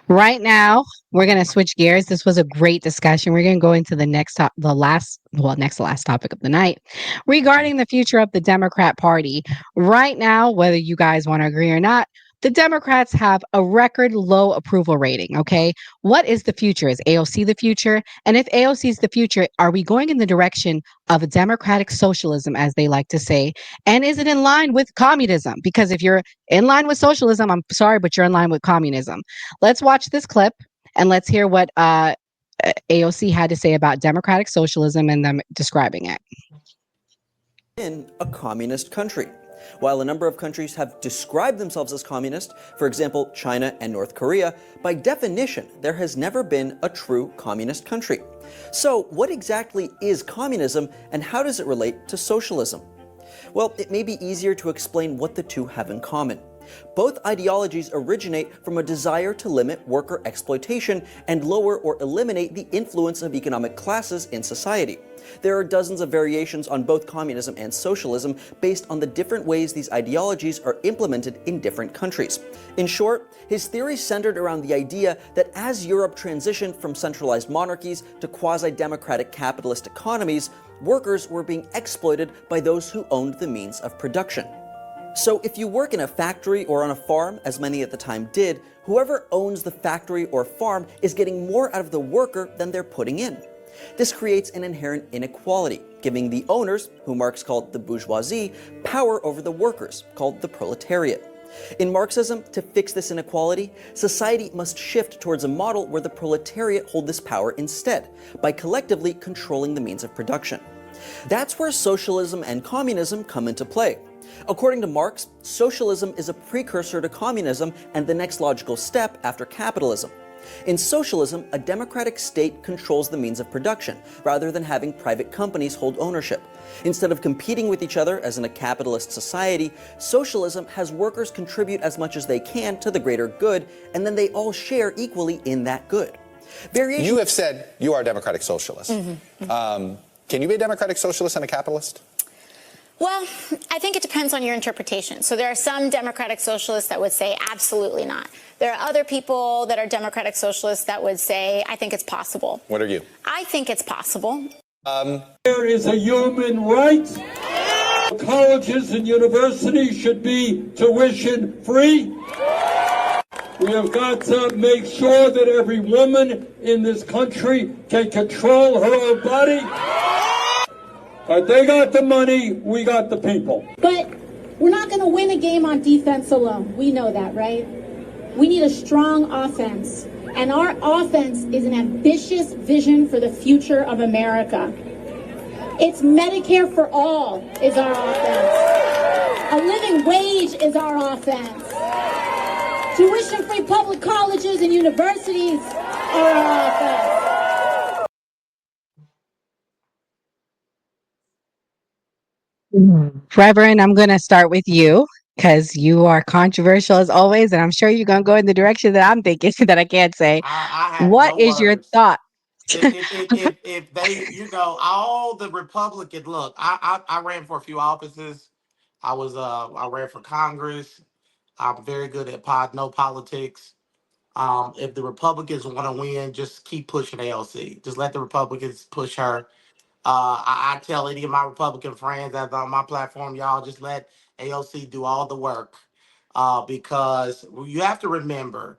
Right now, we're going to switch gears. This was a great discussion. We're going to go into the next to last topic of the night regarding the future of the Democrat Party. Right now, whether you guys want to agree or not, the Democrats have a record low approval rating. Okay. What is the future? Is AOC the future? And if AOC is the future, are we going in the direction of a democratic socialism, as they like to say? And is it in line with communism? Because if you're in line with socialism, I'm sorry, but you're in line with communism. Let's watch this clip and let's hear what AOC had to say about democratic socialism and them describing it. In a communist country. While a number of countries have described themselves as communist, for example, China and North Korea, by definition, there has never been a true communist country. So, what exactly is communism and how does it relate to socialism? Well, it may be easier to explain what the two have in common. Both ideologies originate from a desire to limit worker exploitation and lower or eliminate the influence of economic classes in society. There are dozens of variations on both communism and socialism based on the different ways these ideologies are implemented in different countries. In short, his theory centered around the idea that as Europe transitioned from centralized monarchies to quasi-democratic capitalist economies, workers were being exploited by those who owned the means of production. So if you work in a factory or on a farm, as many at the time did, whoever owns the factory or farm is getting more out of the worker than they're putting in. This creates an inherent inequality, giving the owners, who Marx called the bourgeoisie, power over the workers, called the proletariat. In Marxism, to fix this inequality, society must shift towards a model where the proletariat hold this power instead, by collectively controlling the means of production. That's where socialism and communism come into play. According to Marx, socialism is a precursor to communism and the next logical step after capitalism. In socialism, a democratic state controls the means of production, rather than having private companies hold ownership. Instead of competing with each other as in a capitalist society, socialism has workers contribute as much as they can to the greater good, and then they all share equally in that good. You have said you are a democratic socialist. Can you be a democratic socialist and a capitalist? Well, I think it depends on your interpretation. So there are some democratic socialists that would say absolutely not. There are other people that are democratic socialists that would say, I think it's possible. What are you? I think it's possible. There is a human right. Colleges and universities should be tuition free. We have got to make sure that every woman in this country can control her own body. They got the money, we got the people. But we're not going to win a game on defense alone. We know that, right? We need a strong offense. And our offense is an ambitious vision for the future of America. It's Medicare for all is our offense. A living wage is our offense. Tuition-free public colleges and universities are our offense. Reverend, I'm going to start with you because you are controversial as always, and I'm sure you're going to go in the direction that I'm thinking that I can't say. I have What no is your words. thought? If they, all the Republican, look, I ran for a few offices. I ran for Congress. I'm very good at no politics. If the Republicans want to win, just keep pushing AOC. Just let the Republicans push her. I tell any of my Republican friends that's on my platform, y'all just let AOC do all the work. Because you have to remember,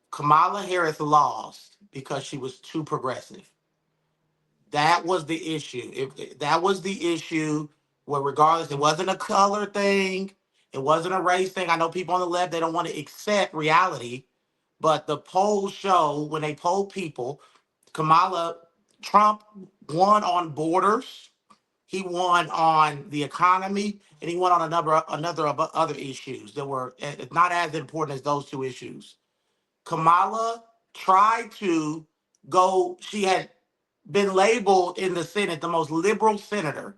Kamala Harris lost because she was too progressive. That was the issue. That was the issue where regardless, it wasn't a color thing. It wasn't a race thing. I know people on the left, they don't want to accept reality. But the polls show when they poll people, Trump won on borders, he won on the economy, and he won on another of other issues that were not as important as those two issues. Kamala tried to go, she had been labeled in the Senate the most liberal senator.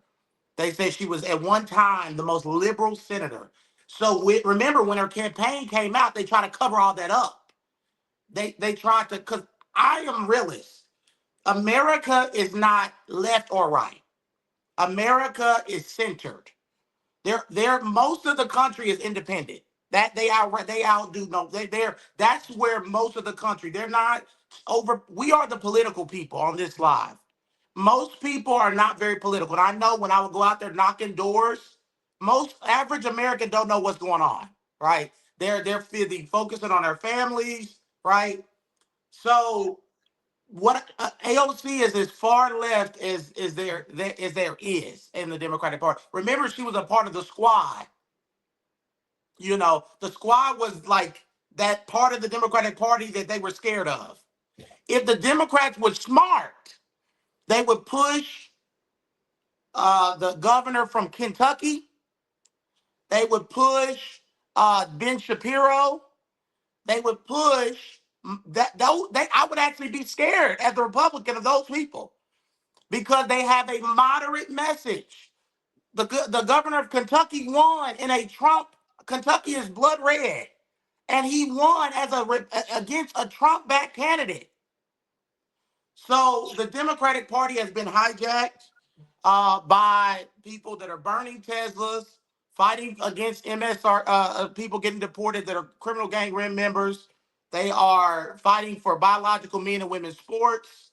They said she was at one time the most liberal senator. So remember when her campaign came out, they tried to cover all that up. They tried to, because I am realist. America is not left or right. America is centered. Most of the country is independent. That they outdo no. That's where most of the country. They're not over. We are the political people on this live. Most people are not very political. And I know when I would go out there knocking doors, most average American don't know what's going on, right? They're focusing on their families, right? So what AOC is as far left as there is in the Democratic Party. Remember, she was a part of the squad. You know, the squad was like that part of the Democratic Party that they were scared of. If the Democrats were smart, they would push the governor from Kentucky. They would push Ben Shapiro. They would push that. I would actually be scared as a Republican of those people because they have a moderate message. The governor of Kentucky won in a Trump. Kentucky is blood red, and he won as against a Trump-backed candidate. So the Democratic Party has been hijacked by people that are burning Teslas, fighting against MSR, people getting deported that are criminal gang members. They are fighting for biological men and women's sports.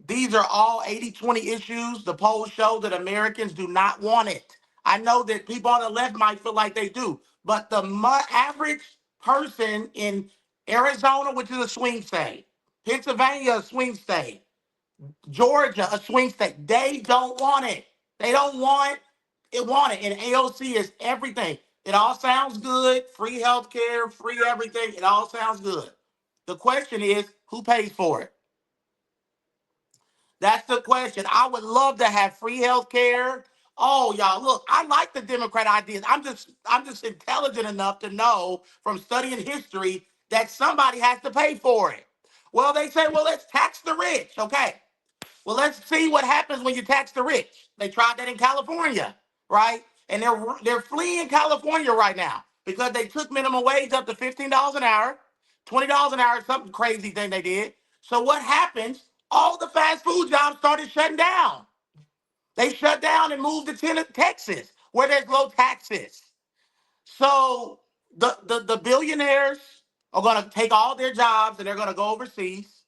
These are all 80-20 issues. The polls show that Americans do not want it. I know that people on the left might feel like they do, but the average person in Arizona, which is a swing state, Pennsylvania, a swing state, Georgia, a swing state, they don't want it. They don't want it. And AOC is everything. It all sounds good. Free healthcare, free everything. It all sounds good. The question is, who pays for it? That's the question. I would love to have free health care. Oh, y'all, look, I like the Democrat ideas. I'm just intelligent enough to know from studying history that somebody has to pay for it. Well, they say, well, let's tax the rich. Okay. Well, let's see what happens when you tax the rich. They tried that in California, right? And they're fleeing California right now because they took minimum wage up to $15 an hour, $20 an hour, something crazy thing they did. So what happens? All the fast food jobs started shutting down. They shut down and moved to Texas, where there's low taxes. So the billionaires are going to take all their jobs and they're going to go overseas.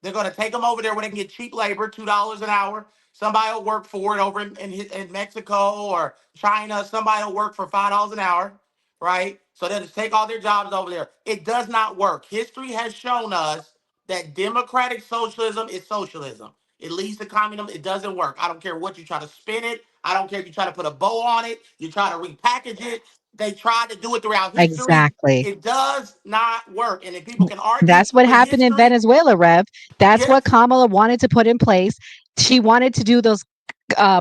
They're going to take them over there where they can get cheap labor, $2 an hour. Somebody will work for it over in Mexico or China. Somebody will work for $5 an hour, right? So they'll just take all their jobs over there. It does not work. History has shown us that democratic socialism is socialism. It leads to communism. It doesn't work. I don't care what you try to spin it. I don't care if you try to put a bow on it. You try to repackage it. They tried to do it throughout history. Exactly. It does not work. And if people can argue That's what with happened in history, Venezuela, Rev. That's yes. what Kamala wanted to put in place. She wanted to do those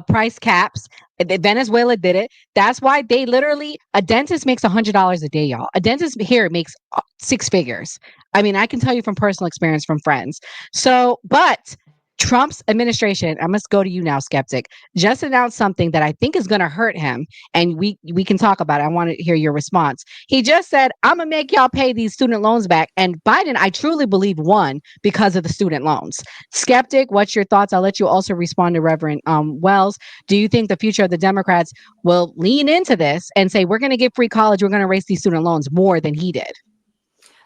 price caps. Venezuela did it. That's why they literally, a dentist makes $100 a day, y'all. A dentist here makes six figures. I mean, I can tell you from personal experience from friends. So, but Trump's administration, I must go to you now, skeptic, just announced something that I think is going to hurt him. And we can talk about it. I want to hear your response. He just said, I'm going to make y'all pay these student loans back. And Biden, I truly believe, won because of the student loans. Skeptic, what's your thoughts? I'll let you also respond to Reverend Wells. Do you think the future of the Democrats will lean into this and say, we're going to give free college, we're going to raise these student loans more than he did?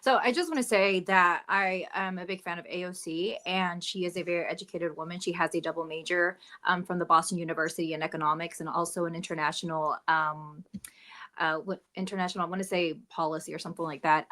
So I just want to say that I am a big fan of AOC, and she is a very educated woman. She has a double major from the Boston University in economics and also an international I want to say policy or something like that.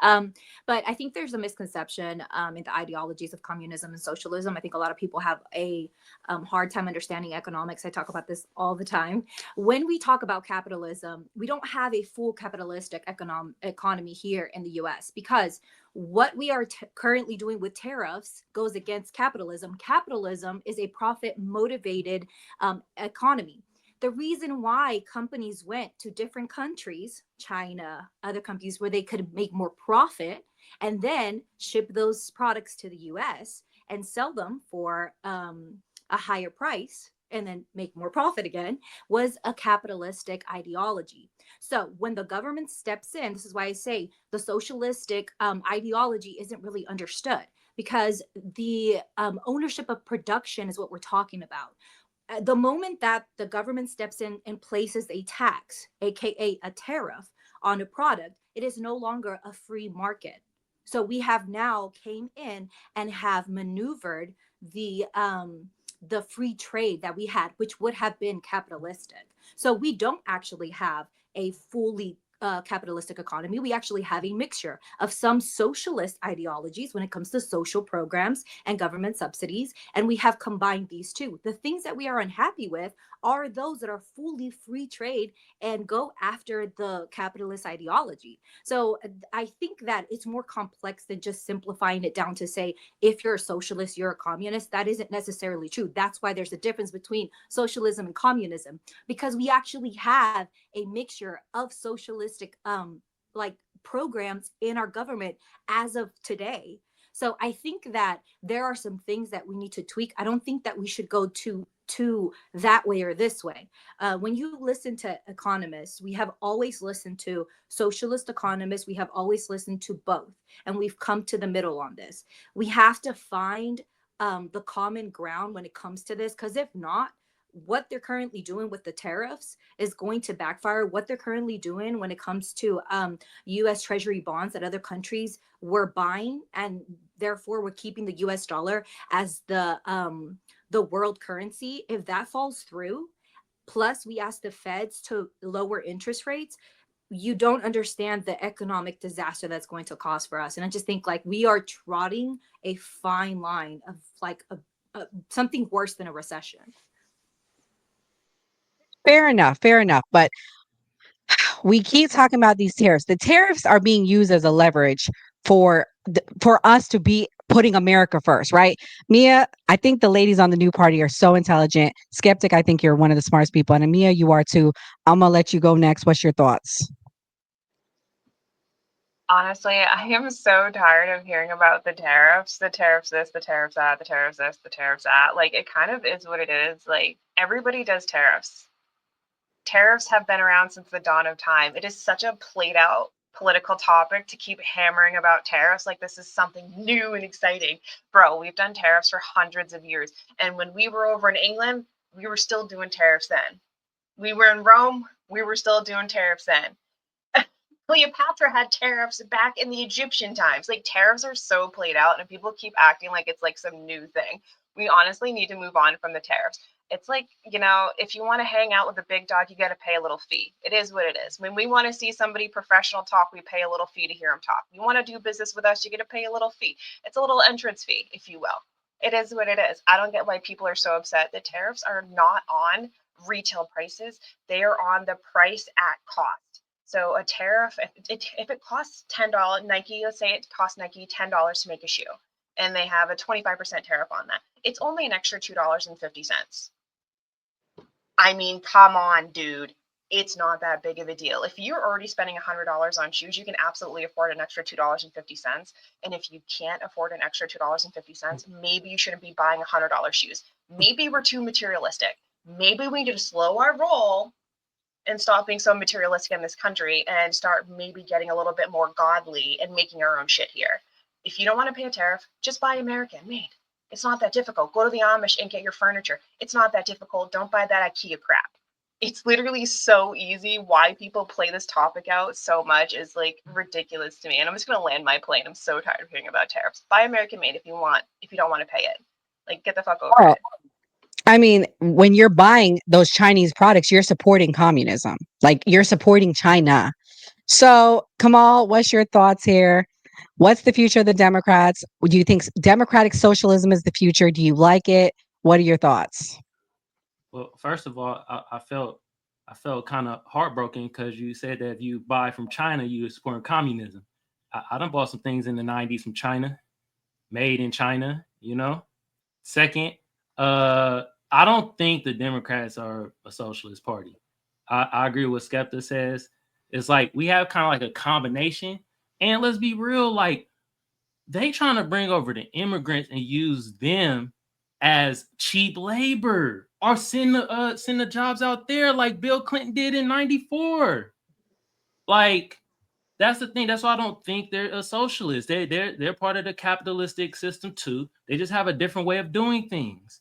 But I think there's a misconception in the ideologies of communism and socialism. I think a lot of people have a hard time understanding economics. I talk about this all the time. When we talk about capitalism, we don't have a full capitalistic economy here in the US, because what we are currently doing with tariffs goes against capitalism. Capitalism is a profit motivated economy. The reason why companies went to different countries, China, other countries, where they could make more profit and then ship those products to the US and sell them for a higher price and then make more profit again, was a capitalistic ideology. So when the government steps in, this is why I say the socialistic ideology isn't really understood, because the ownership of production is what we're talking about. The moment that the government steps in and places a tax, aka a tariff, on a product, It is no longer a free market. So we have now came in and have maneuvered the free trade that we had, which would have been capitalistic. So we don't actually have a fully capitalistic economy. We actually have a mixture of some socialist ideologies when it comes to social programs and government subsidies. And we have combined these two. The things that we are unhappy with are those that are fully free trade and go after the capitalist ideology. So I think that it's more complex than just simplifying it down to say, if you're a socialist, you're a communist. That isn't necessarily true. That's why there's a difference between socialism and communism, because we actually have a mixture of socialistic like programs in our government as of today. So I think that there are some things that we need to tweak. I don't think that we should go to that way or this way. When you listen to economists, we have always listened to socialist economists. We have always listened to both, and we've come to the middle on this. We have to find the common ground when it comes to this, because if not, what they're currently doing with the tariffs is going to backfire. What they're currently doing when it comes to U.S. Treasury bonds that other countries were buying, and therefore we're keeping the U.S. dollar as the world currency. If that falls through, plus we ask the feds to lower interest rates, you don't understand the economic disaster that's going to cause for us. And I just think like we are trotting a fine line of like something worse than a recession. Fair enough. Fair enough. But we keep talking about these tariffs. The tariffs are being used as a leverage for us to be putting America first, right? Mia, I think the ladies on the new party are so intelligent. Skeptic, I think you're one of the smartest people. And Mia, you are too. I'm going to let you go next. What's your thoughts? Honestly, I am so tired of hearing about the tariffs this, the tariffs that, the tariffs this, the tariffs that. Like, it kind of is what it is. Like, everybody does tariffs. Tariffs have been around since the dawn of time. It is such a played out political topic to keep hammering about tariffs like this is something new and exciting. Bro, we've done tariffs for hundreds of years. And when we were over in England, we were still doing tariffs then. We were in Rome, we were still doing tariffs then. Cleopatra had tariffs back in the Egyptian times. Like, tariffs are so played out, and people keep acting like it's like some new thing. We honestly need to move on from the tariffs. It's like, you know, if you want to hang out with a big dog, you got to pay a little fee. It is what it is. When we want to see somebody professional talk, we pay a little fee to hear them talk. You want to do business with us, you get to pay a little fee. It's a little entrance fee, if you will. It is what it is. I don't get why people are so upset. The tariffs are not on retail prices. They are on the price at cost. So a tariff, if it costs $10, Nike, let's say it costs Nike $10 to make a shoe, and they have a 25% tariff on that, it's only an extra $2.50. I mean, come on, dude. It's not that big of a deal. If you're already spending $100 on shoes, you can absolutely afford an extra $2.50. And if you can't afford an extra $2.50, maybe you shouldn't be buying $100 shoes. Maybe we're too materialistic. Maybe we need to slow our roll and stop being so materialistic in this country and start maybe getting a little bit more godly and making our own shit here. If you don't want to pay a tariff, just buy American made. It's not that difficult. Go to the Amish and get your furniture. It's not that difficult. Don't buy that IKEA crap. It's literally so easy. Why people play this topic out so much is like ridiculous to me. And I'm just going to land my plane. I'm so tired of hearing about tariffs. Buy American made if you want, if you don't want to pay it. Like, get the fuck over it. I mean, when you're buying those Chinese products, you're supporting communism. Like, you're supporting China. So, Kamal, what's your thoughts here? What's the future of the Democrats? Do you think democratic socialism is the future? Do you like it? What are your thoughts? Well, first of all, I felt kind of heartbroken because you said that if you buy from China, you support communism. I done bought some things in the 90s from China, made in China, you know. Second, I don't think the Democrats are a socialist party. I agree with what Skepta says. It's like we have kind of like a combination. And let's be real, like they trying to bring over the immigrants and use them as cheap labor or send the jobs out there like Bill Clinton did in 94. Like, that's the thing. That's why I don't think they're a socialist. They're part of the capitalistic system too. They just have a different way of doing things.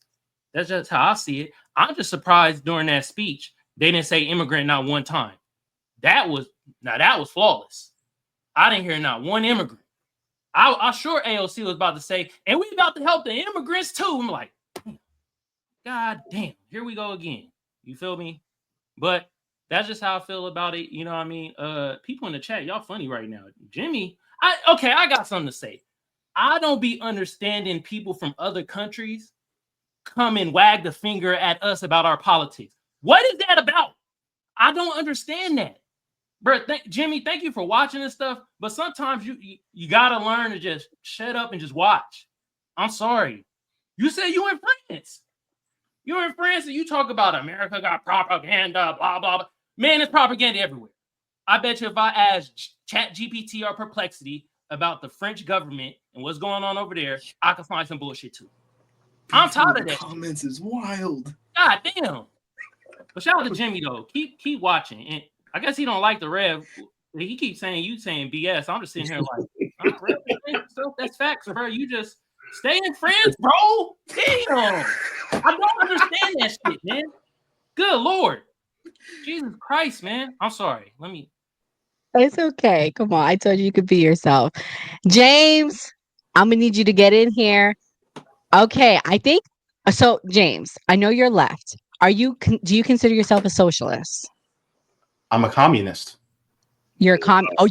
That's just how I see it. I'm just surprised during that speech they didn't say immigrant not one time. That was flawless. I didn't hear not one immigrant. I sure AOC was about to say, and we about to help the immigrants too. I'm like, God damn, here we go again. You feel me? But that's just how I feel about it. You know what I mean? People in the chat, y'all funny right now. Jimmy, I got something to say. I don't be understanding people from other countries come and wag the finger at us about our politics. What is that about? I don't understand that. Bro, Jimmy, thank you for watching this stuff. But sometimes you gotta learn to just shut up and just watch. I'm sorry. You said you in France. You're in France and you talk about America got propaganda, blah, blah, blah. Man, it's propaganda everywhere. I bet you if I ask ChatGPT or Perplexity about the French government and what's going on over there, I can find some bullshit too. I'm tired of that. Comments is wild. God damn. But shout out to Jimmy though. Keep watching. And I guess he don't like the Rev. He keeps saying you saying BS. I'm just sitting here like, that's facts, bro. You just stay in France, bro. Damn. I don't understand that shit, man. Good Lord. Jesus Christ, man. I'm sorry. It's okay. Come on. I told you could be yourself. James, I'm going to need you to get in here. Okay. I think so. James, I know you're left. Do you consider yourself a socialist? I'm a communist. You're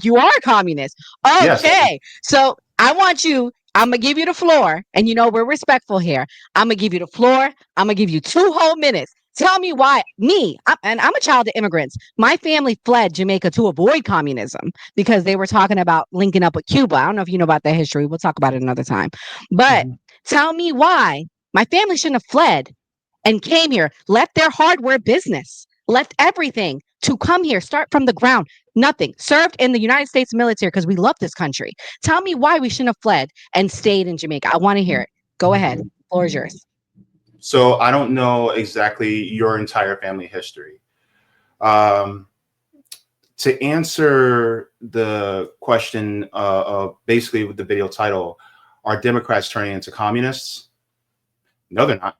you are a communist. Okay. Yes. So I'm going to give you the floor. And we're respectful here. I'm going to give you the floor. I'm going to give you 2 whole minutes. Tell me why I'm a child of immigrants. My family fled Jamaica to avoid communism because they were talking about linking up with Cuba. I don't know if you know about that history. We'll talk about it another time. But tell me why my family shouldn't have fled and came here, left their hardware business, left everything to come here, start from the ground. Nothing. Served in the United States military because we love this country. Tell me why we shouldn't have fled and stayed in Jamaica. I want to hear it. Go ahead. The floor is yours. So I don't know exactly your entire family history. To answer the question of basically with the video title, are Democrats turning into communists? No, they're not.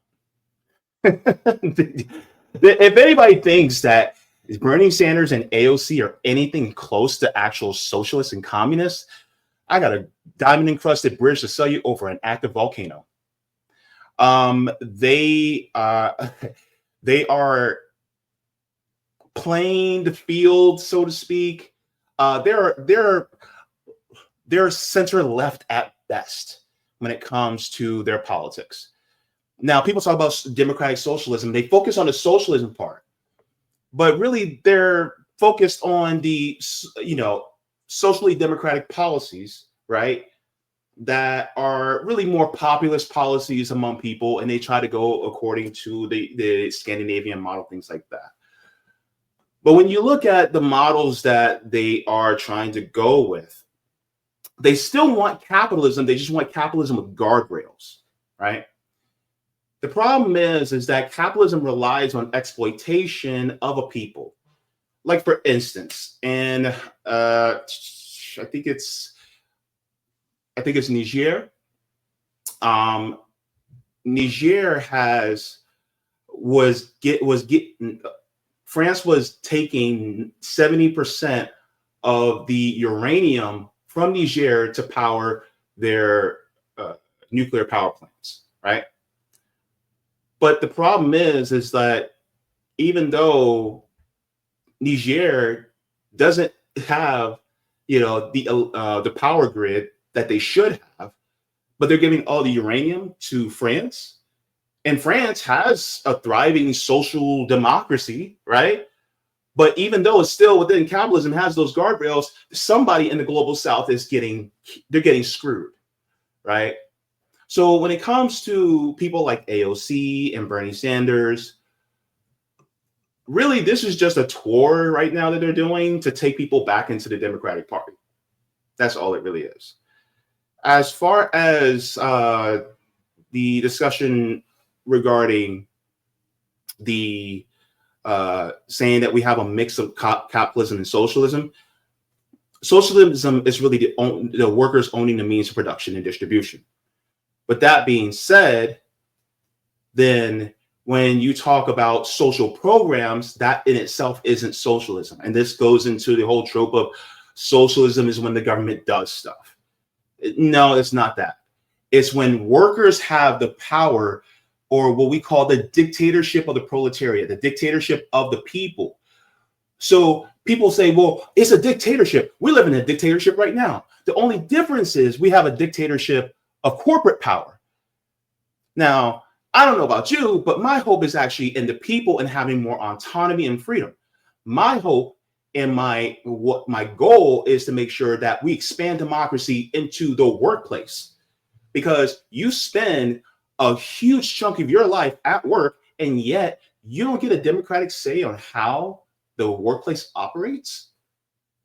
If anybody thinks that Bernie Sanders and AOC are anything close to actual socialists and communists, I got a diamond encrusted bridge to sell you over an active volcano. They are playing the field, so to speak. They're center left at best when it comes to their politics. Now, people talk about democratic socialism. They focus on the socialism part, but really they're focused on the, socially democratic policies, right? That are really more populist policies among people, and they try to go according to the Scandinavian model, things like that. But when you look at the models that they are trying to go with, they still want capitalism. They just want capitalism with guardrails, right? The problem is that capitalism relies on exploitation of a people. Like, for instance, and I think it's Niger. Niger France was taking 70% of the uranium from Niger to power their nuclear power plants, right? But the problem is that even though Niger doesn't have, the power grid that they should have, but they're giving all the uranium to France. And France has a thriving social democracy, right? But even though it's still within capitalism, has those guardrails, somebody in the global south they're getting screwed, right? So when it comes to people like AOC and Bernie Sanders, really this is just a tour right now that they're doing to take people back into the Democratic Party. That's all it really is. As far as the discussion regarding the saying that we have a mix of capitalism and socialism, socialism is really the workers owning the means of production and distribution. But that being said, then when you talk about social programs, that in itself isn't socialism. And this goes into the whole trope of socialism is when the government does stuff. No, it's not that. It's when workers have the power, or what we call the dictatorship of the proletariat, the dictatorship of the people. So people say, well, it's a dictatorship. We live in a dictatorship right now. The only difference is we have a dictatorship of corporate power. Now, I don't know about you, but my hope is actually in the people and having more autonomy and freedom. My hope and my goal is to make sure that we expand democracy into the workplace, because you spend a huge chunk of your life at work, and yet you don't get a democratic say on how the workplace operates.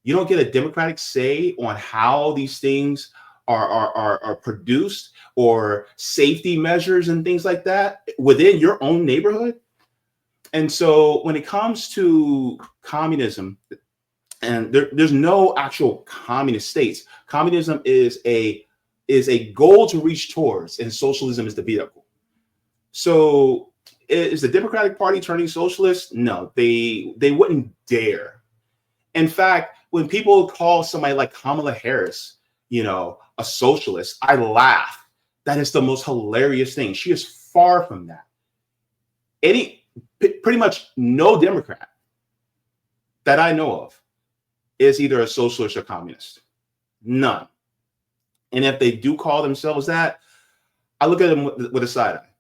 You don't get a democratic say on how these things are produced, or safety measures and things like that within your own neighborhood. And so when it comes to communism, and there's no actual communist states. Communism is a goal to reach towards, and socialism is the vehicle. So is the Democratic Party turning socialist? No, they wouldn't dare. In fact, when people call somebody like Kamala Harris, a socialist, I laugh. That is the most hilarious thing. She is far from that. Pretty much no Democrat that I know of is either a socialist or communist. None. And if they do call themselves that, I look at them with a side eye,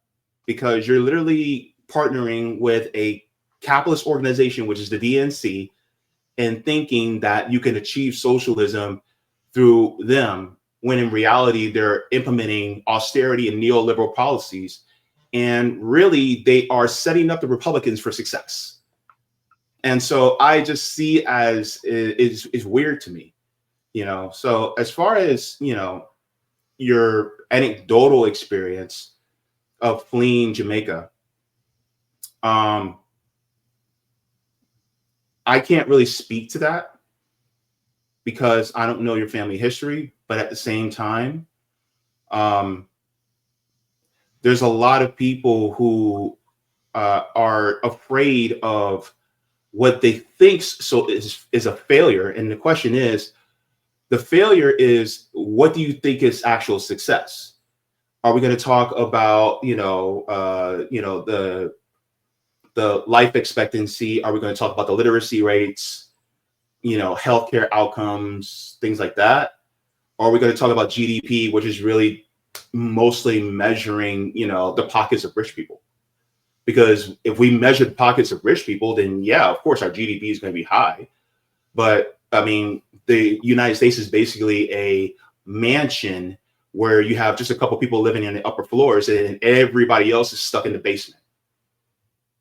because you're literally partnering with a capitalist organization, which is the DNC, and thinking that you can achieve socialism through them, when in reality they're implementing austerity and neoliberal policies, and really they are setting up the Republicans for success. And so I just see as is weird to me, So as far as your anecdotal experience of fleeing Jamaica, I can't really speak to that, because I don't know your family history. But at the same time, there's a lot of people who are afraid of what they think is a failure. And the question is, the failure is, what do you think is actual success? Are we going to talk about, the life expectancy? Are we going to talk about the literacy rates, healthcare outcomes, things like that? Or are we going to talk about GDP, which is really mostly measuring, the pockets of rich people? Because if we measure the pockets of rich people, then yeah, of course our GDP is going to be high. But I mean, the United States is basically a mansion where you have just a couple people living in the upper floors and everybody else is stuck in the basement.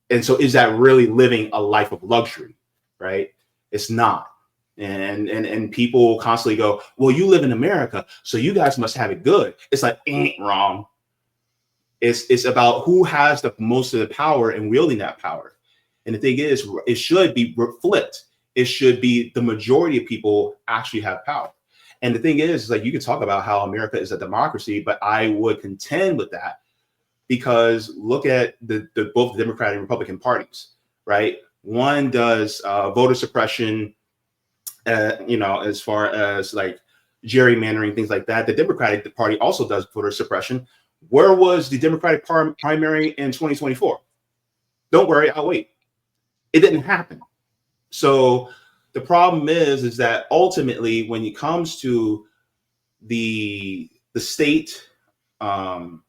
And so is that really living a life of luxury, right? It's not. And people constantly go, well, you live in America, so you guys must have it good. It's like, ain't wrong. It's about who has the most of the power and wielding that power. And the thing is, it should be flipped. It should be the majority of people actually have power. And the thing is like, you can talk about how America is a democracy, but I would contend with that, because look at both the Democratic and Republican parties, right? One does voter suppression, as far as like gerrymandering, things like that. The Democratic Party also does voter suppression. Where was the Democratic primary in 2024? Don't worry, I'll wait. It didn't happen. So the problem is that ultimately, when it comes to the state, there's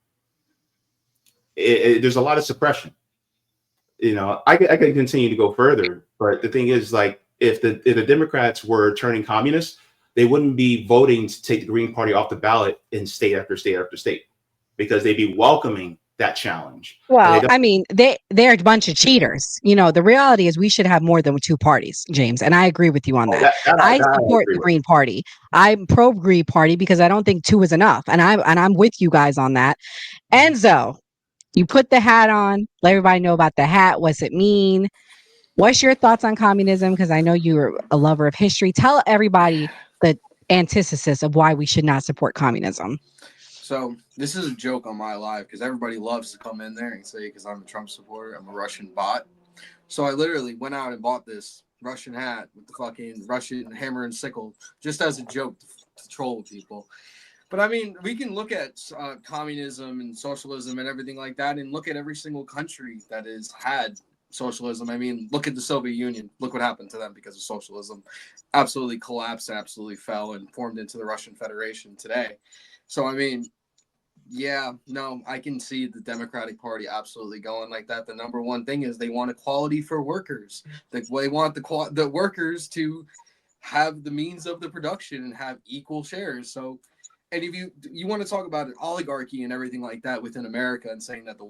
a lot of suppression. I can continue to go further, but the thing is, like, if the Democrats were turning communist, they wouldn't be voting to take the Green Party off the ballot in state after state after state, because they'd be welcoming that challenge. Well, I mean, they're a bunch of cheaters. The reality is we should have more than two parties, James, and I agree with you on that. I support the Green Party. I'm pro Green Party because I don't think two is enough, and I'm with you guys on that. Enzo, you put the hat on. Let everybody know about the hat. What's it mean? What's your thoughts on communism? Because I know you're a lover of history. Tell everybody the antithesis of why we should not support communism. So this is a joke on my live, because everybody loves to come in there and say, because I'm a Trump supporter, I'm a Russian bot. So I literally went out and bought this Russian hat with the fucking Russian hammer and sickle, just as a joke to troll people. But I mean, we can look at communism and socialism and everything like that, and look at every single country that has had socialism. I mean, look at the Soviet Union. Look what happened to them because of socialism. Absolutely collapsed, absolutely fell, and formed into the Russian Federation today. So, I mean, yeah, no, I can see the Democratic Party absolutely going like that. The number one thing is they want equality for workers. They want the workers to have the means of the production and have equal shares. So, and if you want to talk about an oligarchy and everything like that within America and saying that the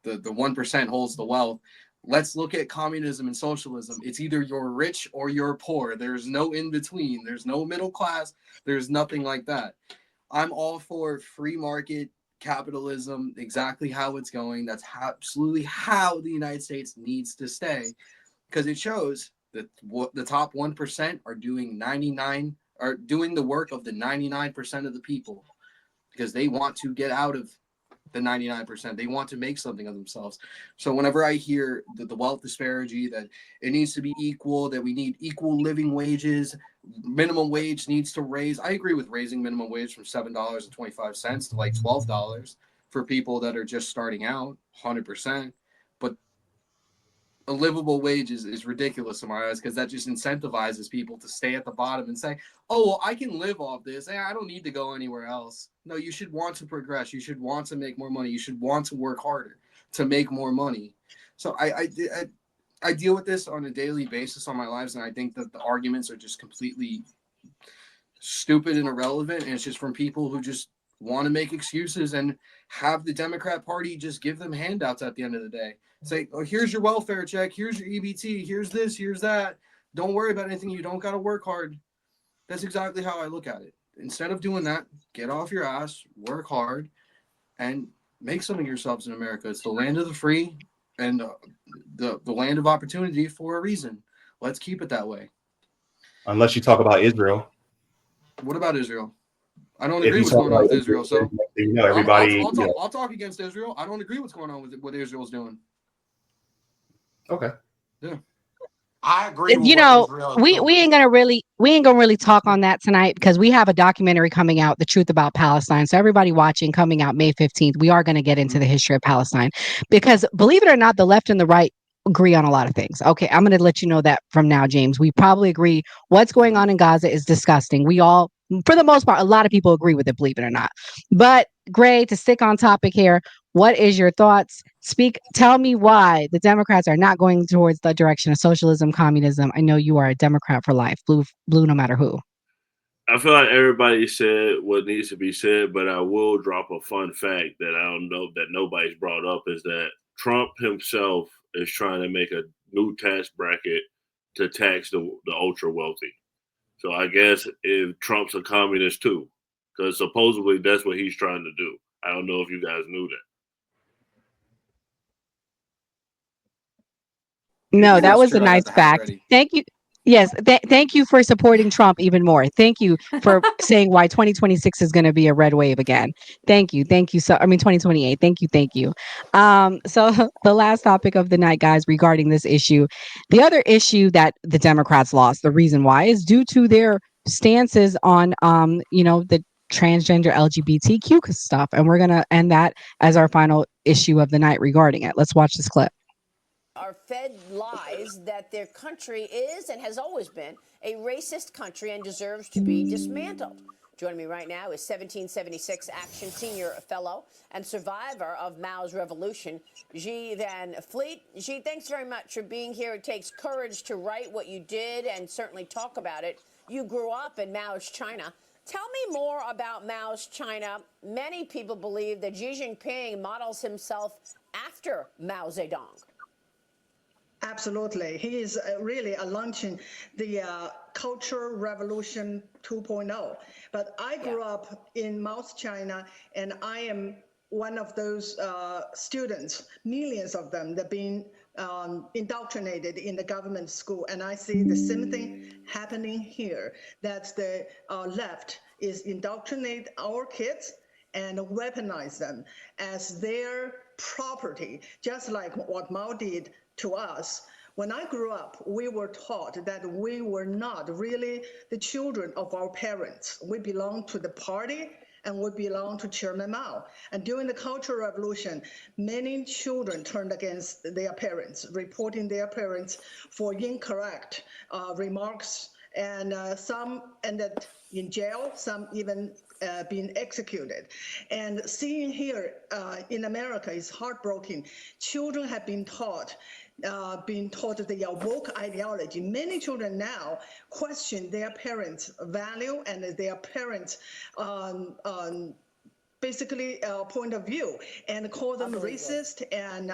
1% holds the wealth, let's look at communism and socialism. It's either you're rich or you're poor. There's no in between. There's no middle class. There's nothing like that. I'm all for free market capitalism, exactly how it's going. That's absolutely how the United States needs to stay, because it shows that the top 1% are doing the work of the 99% of the people, because they want to get out of the 99%. They want to make something of themselves. So whenever I hear the wealth disparity, that it needs to be equal, that we need equal living wages, minimum wage needs to raise. I agree with raising minimum wage from $7.25 to like $12 for people that are just starting out, 100%. But a livable wage is ridiculous in my eyes, because that just incentivizes people to stay at the bottom and say, oh, well, I can live off this. I don't need to go anywhere else. No, you should want to progress. You should want to make more money. You should want to work harder to make more money. So I deal with this on a daily basis on my lives, and I think that the arguments are just completely stupid and irrelevant, and it's just from people who just want to make excuses and have the Democrat Party just give them handouts at the end of the day. Say, oh, here's your welfare check, here's your EBT, here's this, here's that. Don't worry about anything. You don't got to work hard. That's exactly how I look at it. Instead of doing that, get off your ass, work hard, and make something of yourselves in America. It's the land of the free and the land of opportunity for a reason. Let's keep it that way. Unless you talk about Israel. What about Israel? I don't agree with what's going on with Israel. So everybody. I'll talk against Israel. I don't agree with what's going on with what Israel's doing. Okay. Yeah. I agree with You what know, Israel is we doing. ain't gonna really talk on that tonight, because we have a documentary coming out, The Truth About Palestine. So everybody watching, coming out May 15th, we are going to get into the history of Palestine, because believe it or not, the left and the right agree on a lot of things. Okay, I'm going to let you know that from now, James. We probably agree what's going on in Gaza is disgusting. We all, for the most part, a lot of people agree with it, believe it or not. But Gray, to stick on topic here, what is your thoughts? Tell me why the Democrats are not going towards the direction of socialism, communism. I know you are a Democrat for life, blue no matter who. I feel like everybody said what needs to be said, but I will drop a fun fact that I don't know that nobody's brought up, is that Trump himself is trying to make a new tax bracket to tax the ultra wealthy. So I guess if Trump's a communist too, because supposedly that's what he's trying to do. I don't know if you guys knew that. No, that was a nice fact. Thank you. Yes, thank you for supporting Trump even more. Thank you for saying why 2026 is going to be a red wave again. Thank you. 2028. Thank you. So the last topic of the night, guys, regarding this issue, the other issue that the Democrats lost, the reason why is due to their stances on, the transgender LGBTQ stuff. And we're going to end that as our final issue of the night regarding it. Let's watch this clip. Are fed lies that their country is and has always been a racist country and deserves to be dismantled. Joining me right now is 1776 Action Senior Fellow and survivor of Mao's revolution, Xi Van Fleet. Xi, thanks very much for being here. It takes courage to write what you did and certainly talk about it. You grew up in Mao's China. Tell me more about Mao's China. Many people believe that Xi Jinping models himself after Mao Zedong. Absolutely. He is really launching the Cultural Revolution 2.0. But I grew up in Mao's China, and I am one of those students, millions of them, that have been indoctrinated in the government school. And I see the same thing happening here, that the left is indoctrinate our kids and weaponize them as their property, just like what Mao did to us When I grew up, we were taught that we were not really the children of our parents. We belonged to the party and we belonged to Chairman Mao. And during the Cultural Revolution, many children turned against their parents, reporting their parents for incorrect remarks, and some ended in jail, some even being executed. And seeing here in America is heartbreaking. Children have been taught the woke ideology. Many children now question their parents' value and their parents' basically point of view, and call them racist and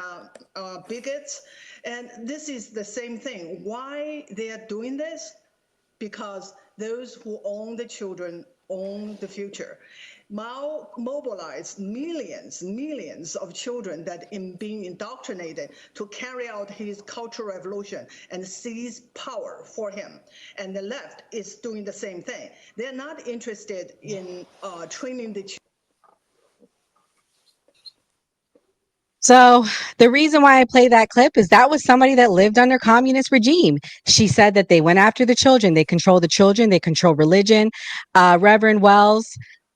bigots. And this is the same thing. Why they are doing this? Because those who own the children own the future. Mao mobilized millions of children that in being indoctrinated to carry out his cultural revolution and seize power for him. And the left is doing the same thing. They're not interested in training the children. So the reason why I play that clip is that was somebody that lived under communist regime. She said that they went after the children. They control the children. They control religion. Reverend Wells,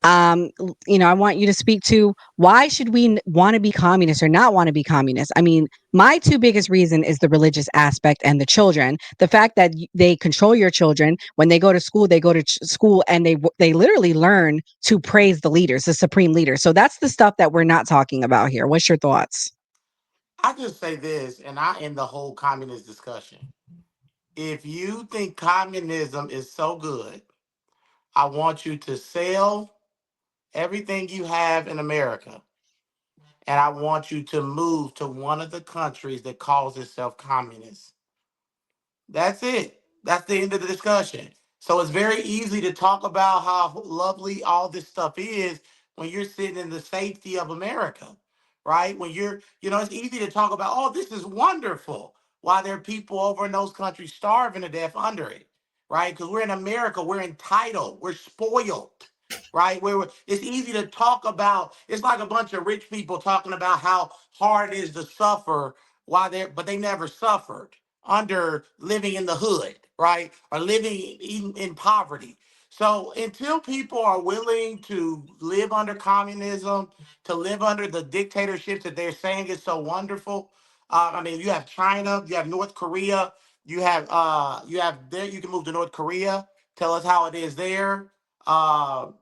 I want you to speak to why should we want to be communist or not want to be communist? I mean, my two biggest reason is the religious aspect and the children. The fact that they control your children when they go to school, school and they literally learn to praise the leaders, the supreme leader. So that's the stuff that we're not talking about here. What's your thoughts? I just say this, and I end the whole communist discussion. If you think communism is so good, I want you to sell everything you have in America, and I want you to move to one of the countries that calls itself communist. That's it. That's the end of the discussion. So it's very easy to talk about how lovely all this stuff is when you're sitting in the safety of America, right? When it's easy to talk about, oh, this is wonderful, while there are people over in those countries starving to death under it, right? Because we're in America, we're entitled, we're spoiled, right? It's easy to talk about, it's like a bunch of rich people talking about how hard it is to suffer but they never suffered under living in the hood, right? Or living in poverty. So until people are willing to live under communism, to live under the dictatorships that they're saying is so wonderful. You have China, you have North Korea, you have there. You can move to North Korea. Tell us how it is there.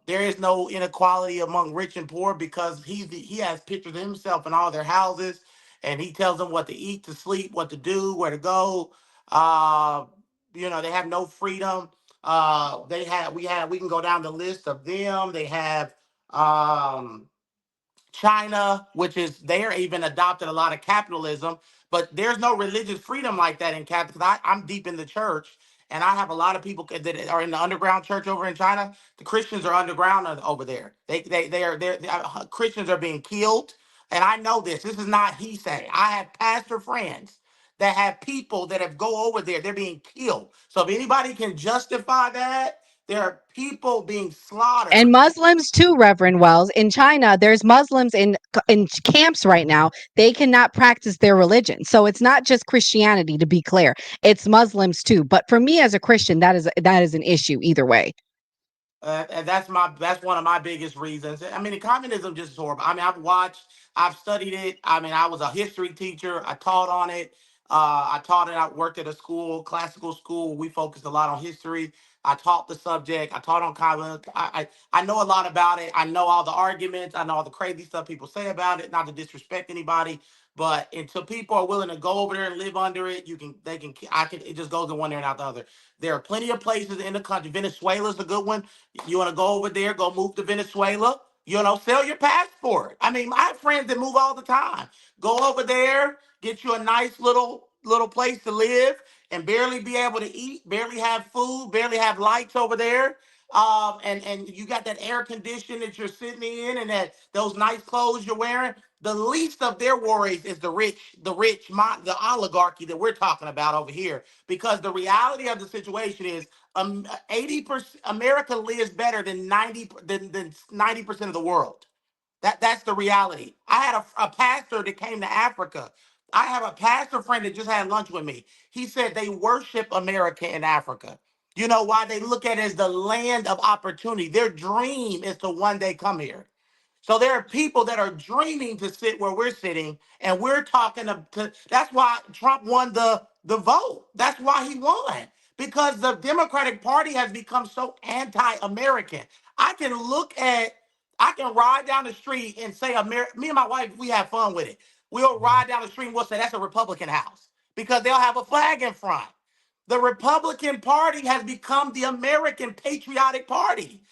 There is no inequality among rich and poor because he has pictures of himself in all their houses, and he tells them what to eat, to sleep, what to do, where to go. Uh, they have no freedom. We can go down the list of them. They have China, which is they're even adopted a lot of capitalism, but there's no religious freedom like that in Catholic. I'm deep in the church, and I have a lot of people that are in the underground church over in China. The Christians are underground over there. Christians are being killed, and I know this. This is not he say. I have pastor friends that have people that have go over there. They're being killed. So if anybody can justify that, there are people being slaughtered. And Muslims too, Reverend Wells. In China, there's Muslims in camps right now. They cannot practice their religion. So it's not just Christianity, to be clear. It's Muslims too. But for me as a Christian, that is an issue either way. And that's one of my biggest reasons. I mean, the communism just is horrible. I mean, I've studied it. I mean, I was a history teacher. I taught on it. I worked at a classical school. We focused a lot on history. I taught the subject. I taught on communism. I know a lot about it. I know all the arguments. I know all the crazy stuff people say about it. Not to disrespect anybody, but until people are willing to go over there and live under it, it just goes in one ear and out the other. There are plenty of places in the country. Venezuela's a good one. You want to go over there, go move to Venezuela, sell your passport. I mean, I have friends that move all the time. Go over there, get you a nice little place to live and barely be able to eat, barely have food, barely have lights over there. And you got that air condition that you're sitting in and those nice clothes you're wearing. The least of their worries is the the oligarchy that we're talking about over here. Because the reality of the situation is 80% America lives better than 90% of the world. That's the reality. I had a pastor that came to Africa I have a pastor friend that just had lunch with me. He said they worship America in Africa. You know why? They look at it as the land of opportunity. Their dream is to one day come here. So there are people that are dreaming to sit where we're sitting, and we're talking to that's why Trump won the vote. That's why he won. Because the Democratic Party has become so anti-American. I can look at, I can ride down the street and say, me and my wife, we have fun with it. We'll ride down the street and we'll say that's a Republican house because they'll have a flag in front. The Republican Party has become the American patriotic party.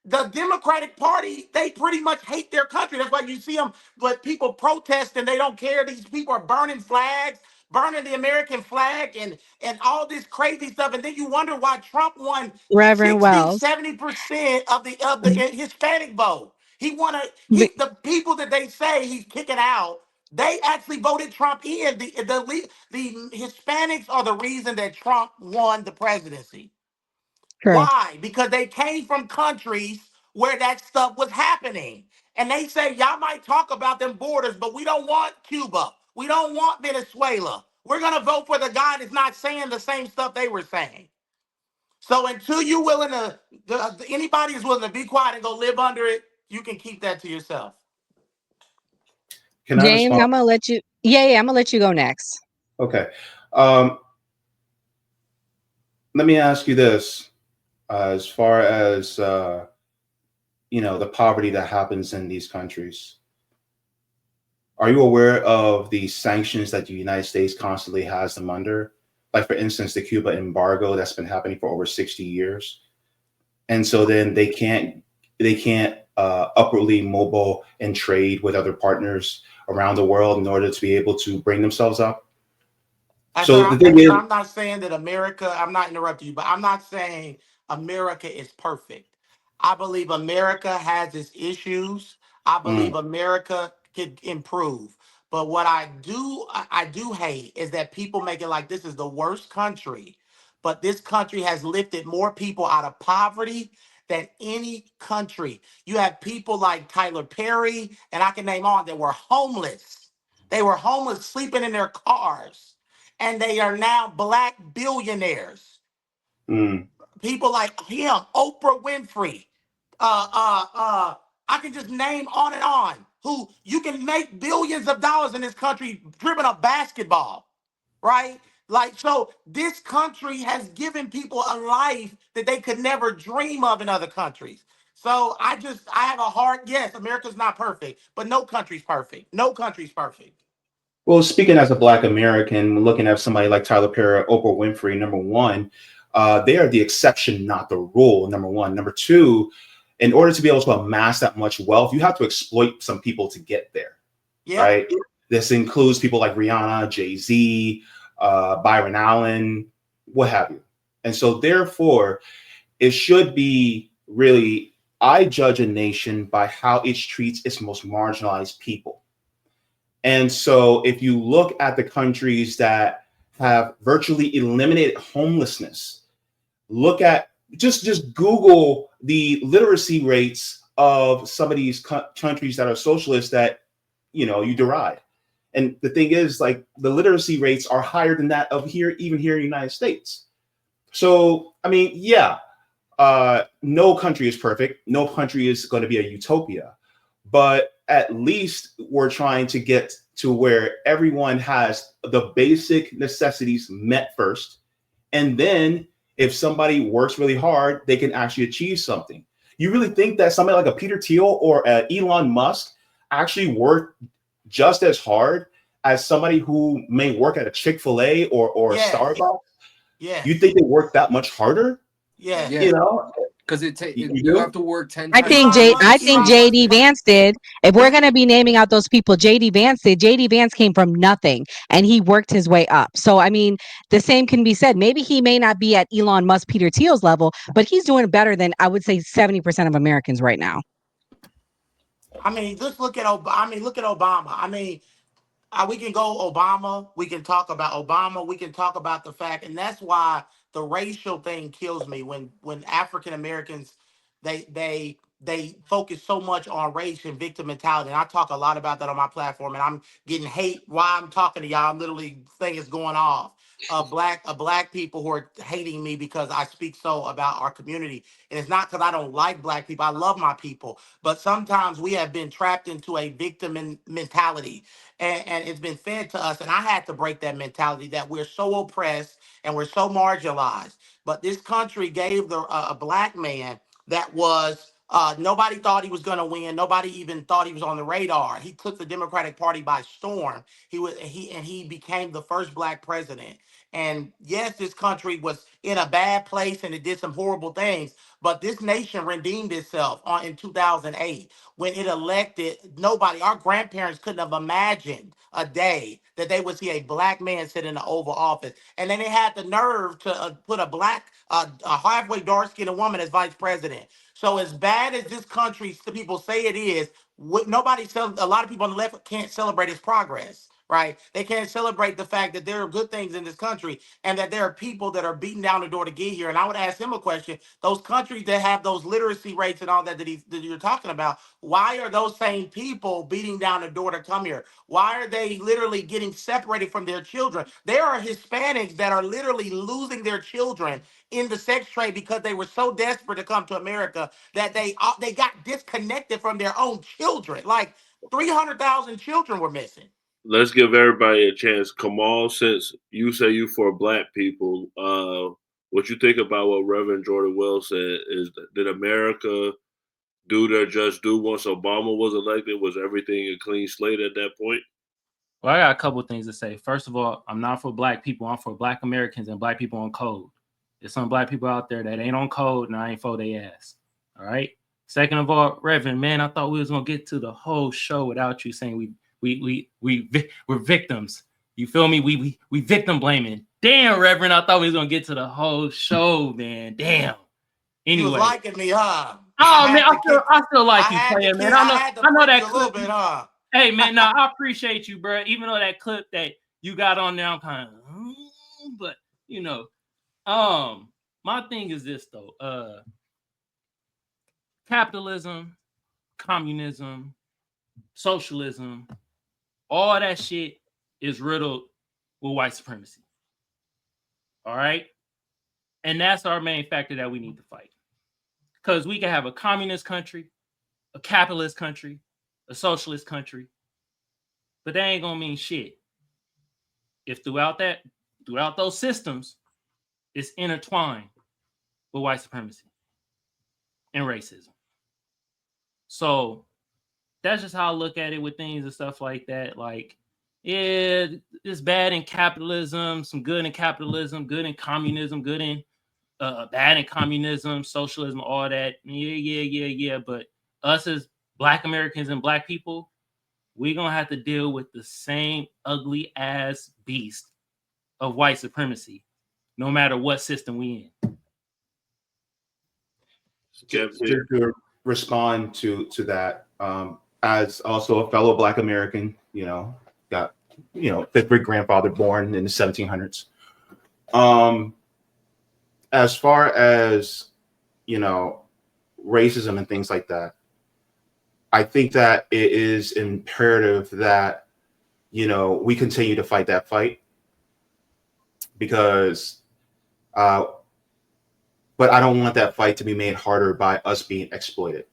The Democratic Party, they pretty much hate their country. That's why you see them, but people protest and they don't care. These people are burning flags, burning the American flag and all this crazy stuff. And then you wonder why Trump won Reverend 60, Wells. 70% of the Hispanic vote. The people that they say he's kicking out, they actually voted Trump in. The Hispanics are the reason that Trump won the presidency. True. Why? Because they came from countries where that stuff was happening. And they say, y'all might talk about them borders, but we don't want Cuba. We don't want Venezuela. We're going to vote for the guy that's not saying the same stuff they were saying. So until you're willing to, anybody is willing to be quiet and go live under it, you can keep that to yourself. Can I James, respond? I'm gonna let you. Yeah, I'm gonna let you go next. Okay. Let me ask you this: as far as the poverty that happens in these countries, are you aware of the sanctions that the United States constantly has them under? Like, for instance, the Cuba embargo that's been happening for over 60 years, and so then they can't upwardly mobile and trade with other partners around the world in order to be able to bring themselves up. So the thing is, I'm not saying that America, I'm not interrupting you, but I'm not saying America is perfect. I believe America has its issues. I believe America could improve. But what I do hate is that people make it like this is the worst country. But this country has lifted more people out of poverty than any country. You have people like Tyler Perry, and I can name on that were homeless. They were homeless, sleeping in their cars, and they are now black billionaires. People like him, Oprah Winfrey. I can just name on and on who you can make billions of dollars in this country dribbling a basketball, right? Like, so this country has given people a life that they could never dream of in other countries. So I have a hard, yes, America's not perfect, but no country's perfect. No country's perfect. well, speaking as a Black American, looking at somebody like Tyler Perry, Oprah Winfrey, number one, they are the exception, not the rule. Number one. Number two, in order to be able to amass that much wealth, you have to exploit some people to get there. Yeah. Right. This includes people like Rihanna, Jay-Z, Byron Allen, what have you. And so therefore, it should be really, I judge a nation by how it treats its most marginalized people. And so if you look at the countries that have virtually eliminated homelessness, look at just Google the literacy rates of some of these countries that are socialist that you deride. And the thing is, like, the literacy rates are higher than that of even here in the United States. So, I mean, yeah, no country is perfect. No country is going to be a utopia. But at least we're trying to get to where everyone has the basic necessities met first. And then if somebody works really hard, they can actually achieve something. You really think that somebody like a Peter Thiel or Elon Musk actually work just as hard as somebody who may work at a Chick-fil-A or Starbucks? Yeah. You think they work that much harder? Yeah. Because you have to work 10 I times. think JD Vance did. If we're going to be naming out those people, JD Vance did. JD Vance came from nothing and he worked his way up. So, I mean, the same can be said. Maybe he may not be at Elon Musk, Peter Thiel's level, but he's doing better than, I would say, 70% of Americans right now. I mean, just look at look at Obama. I mean, we can go Obama. We can talk about Obama. We can talk about the fact, and that's why the racial thing kills me when African Americans they they focus so much on race and victim mentality. And I talk a lot about that on my platform, and I'm getting hate while I'm talking to y'all. I'm literally thing is going off. Black people who are hating me because I speak so about our community. And it's not because I don't like black people. I love my people. But sometimes we have been trapped into a victim mentality. And it's been fed to us. And I had to break that mentality that we're so oppressed and we're so marginalized. But this country gave a black man that was nobody thought he was going to win. Nobody even thought he was on the radar. He took the Democratic Party by storm. He became the first black president. And yes, this country was in a bad place and it did some horrible things. But this nation redeemed itself in 2008 when it elected nobody. Our grandparents couldn't have imagined a day that they would see a black man sit in the Oval Office. And then they had the nerve to put a halfway dark-skinned woman as vice president. So as bad as this country, the people say it is, a lot of people on the left can't celebrate its progress, right? They can't celebrate the fact that there are good things in this country and that there are people that are beating down the door to get here. And I would ask him a question. Those countries that have those literacy rates and all that that you're talking about, why are those same people beating down the door to come here? Why are they literally getting separated from their children? There are Hispanics that are literally losing their children in the sex trade because they were so desperate to come to America that they got disconnected from their own children. Like 300,000 children were missing. Let's give everybody a chance. Kamal, since you say you for black people, what you think about what Reverend Jordan Wells said is, did America do their just due once Obama was elected? Was everything a clean slate at that point? Well, I got a couple of things to say. First of all, I'm not for black people. I'm for black Americans and black people on code. There's some black people out there that ain't on code, and I ain't for their ass. All right. Second of all, Reverend, man, I thought we was gonna get to the whole show without you saying we're victims. You feel me? We victim blaming. Damn, Reverend, I thought we was gonna get to the whole show, man. Damn. Anyway, You was liking me, huh? Oh man, I still like you, player, man. I know that a little bit, huh? Hey man, no, I appreciate you, bro. Even though that clip that you got on there, I'm kind of, but you know, my thing is this though. Capitalism, communism, socialism, all that shit is riddled with white supremacy. All right. And that's our main factor that we need to fight. Because we can have a communist country, a capitalist country, a socialist country, but that ain't gonna mean shit if throughout those systems, it's intertwined with white supremacy and racism. So that's just how I look at it with things and stuff like that. Like, yeah, it's bad in capitalism, some good in capitalism, good in communism, good in bad in communism, socialism, all that. Yeah. But us as black Americans and black people, we're gonna have to deal with the same ugly ass beast of white supremacy, no matter what system we in. Just to respond to that, as also a fellow Black American, got fifth great grandfather born in the 1700s. As far as racism and things like that, I think that it is imperative that we continue to fight that fight, because but I don't want that fight to be made harder by us being exploited,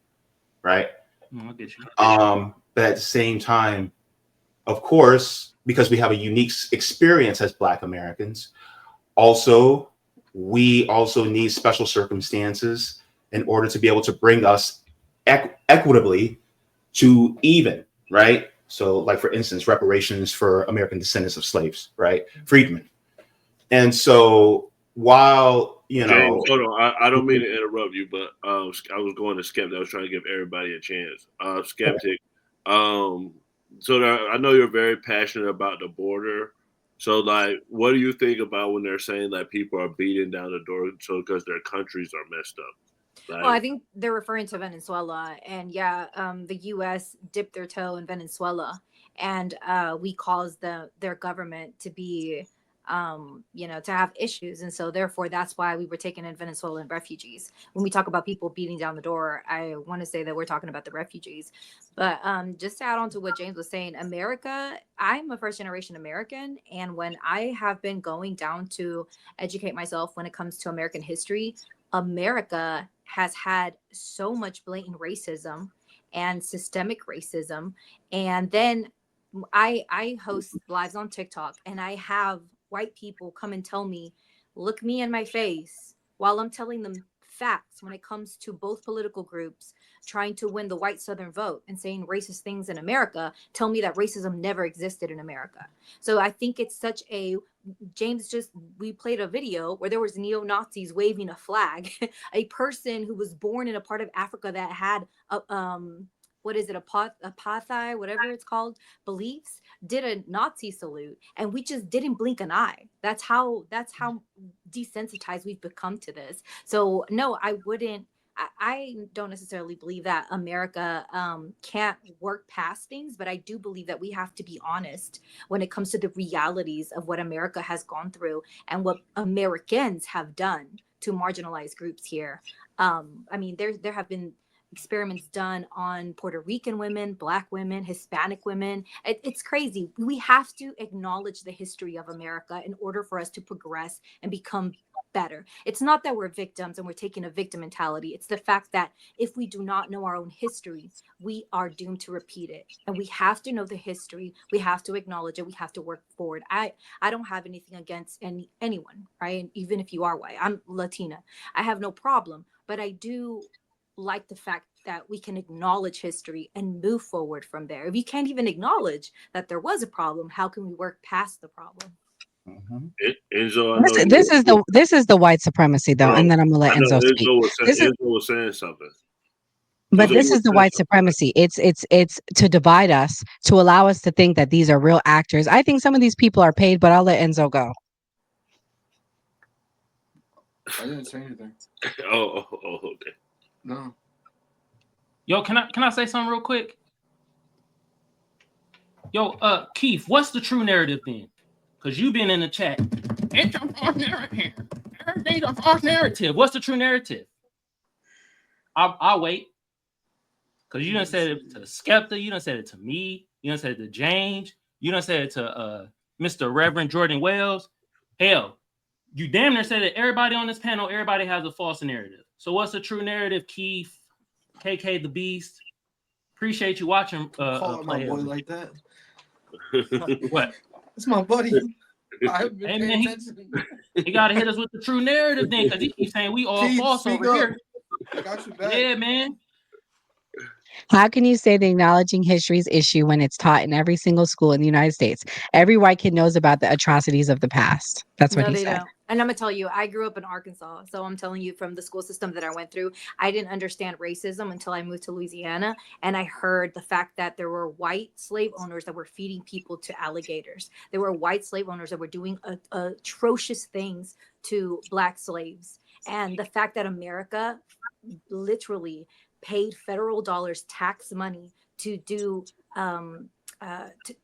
right? I'll get you. But at the same time, of course, because we have a unique experience as Black Americans, we also need special circumstances in order to be able to bring us equitably to even, right? So, like, for instance, reparations for American descendants of slaves, right? Freedmen. And so while, James, hold on. I don't mean to interrupt you, but I was going to Skeptic. I was trying to give everybody a chance. Skeptic. So I know you're very passionate about the border. So, like, what do you think about when they're saying that people are beating down the door because their countries are messed up? Like, well, I think they're referring to Venezuela, and the U.S. dipped their toe in Venezuela, and we caused their government to be to have issues. And so therefore, that's why we were taking in Venezuelan refugees. When we talk about people beating down the door, I want to say that we're talking about the refugees. But just to add on to what James was saying, America, I'm a first generation American. And when I have been going down to educate myself when it comes to American history, America has had so much blatant racism and systemic racism. And then I host lives on TikTok, and I have white people come and tell me, look me in my face while I'm telling them facts when it comes to both political groups trying to win the white Southern vote and saying racist things in America, tell me that racism never existed in America. So I think it's such a we played a video where there was neo-Nazis waving a flag, a person who was born in a part of Africa that had what is it, apartheid, whatever it's called, beliefs, did a Nazi salute, and we just didn't blink an eye. That's how desensitized we've become to this. So no, I wouldn't. I don't necessarily believe that America can't work past things, but I do believe that we have to be honest when it comes to the realities of what America has gone through and what Americans have done to marginalized groups here. I mean, there have been experiments done on Puerto Rican women, Black women, Hispanic women. It's crazy. We have to acknowledge the history of America in order for us to progress and become better. It's not that we're victims and we're taking a victim mentality. It's the fact that if we do not know our own history, we are doomed to repeat it. And we have to know the history. We have to acknowledge it. We have to work forward. I don't have anything against anyone, right? Even if you are white, I'm Latina. I have no problem, but I do like the fact that we can acknowledge history and move forward from there. If you can't even acknowledge that there was a problem, how can we work past the problem? Enzo, I know This is the white supremacy though, and then I'm gonna let I know Enzo speak. Enzo was saying something. But Enzo, this you is the were saying white something. supremacy. It's to divide us, to allow us to think that these are real actors. I think some of these people are paid, but I'll let Enzo go. I didn't say anything. Okay. No. Yo, can I say something real quick? Yo, Keith, what's the true narrative then? Because you've been in the chat. It's a false narrative. Everything's a false narrative. What's the true narrative? I'll wait. Because you done said it to Skepta, you done said it to me, you done said it to James, you done said it to Mr. Reverend Jordan Wells. Hell, you damn near said that everybody on this panel, everybody has a false narrative. So what's the true narrative, Keith, KK the Beast? Appreciate you watching. Call my boy like that. What? It's my buddy. I haven't been paying attention. He got to hit us with the true narrative then, because he keeps saying we all Keith, false speak over up. here. I got you back. Yeah, man. How can you say the acknowledging history's issue when it's taught in every single school in the United States? Every white kid knows about the atrocities of the past. That's what No, he they said. don't. And I'm gonna tell you, I grew up in Arkansas, so I'm telling you from the school system that I went through, I didn't understand racism until I moved to Louisiana, and I heard the fact that there were white slave owners that were feeding people to alligators. There were white slave owners that were doing atrocious things to Black slaves, and the fact that America literally paid federal dollars, tax money, to do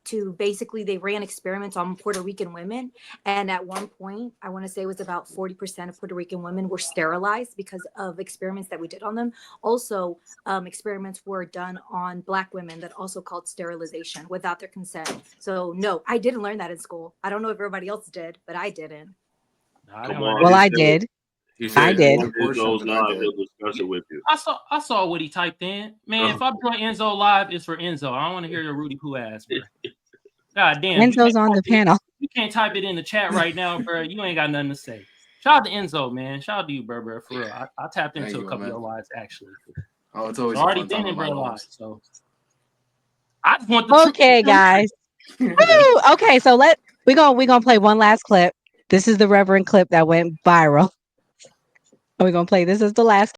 to basically, they ran experiments on Puerto Rican women, and at one point I want to say it was about 40% of Puerto Rican women were sterilized because of experiments that we did on them. Also, experiments were done on Black women that also called sterilization without their consent. So no, I didn't learn that in school. I don't know if everybody else did, but I didn't. Well, I did. I did. Enzo's live. He'll discuss it with you. I saw what he typed in. Man, if I join Enzo live, it's for Enzo. I don't want to hear your Rudy Poo ass, bro. God damn. Enzo's on the panel. You can't type it in the chat right now, bro. You ain't got nothing to say. Shout out to Enzo, man. Shout out to you, bro, for real. I tapped into a couple of your lives, actually. Oh, it's always already fun been time in in my bro live, lives. so I just want the Okay, guys. Woo! Okay, so we're gonna play one last clip. This is the Reverend clip that went viral. We're gonna play this as the last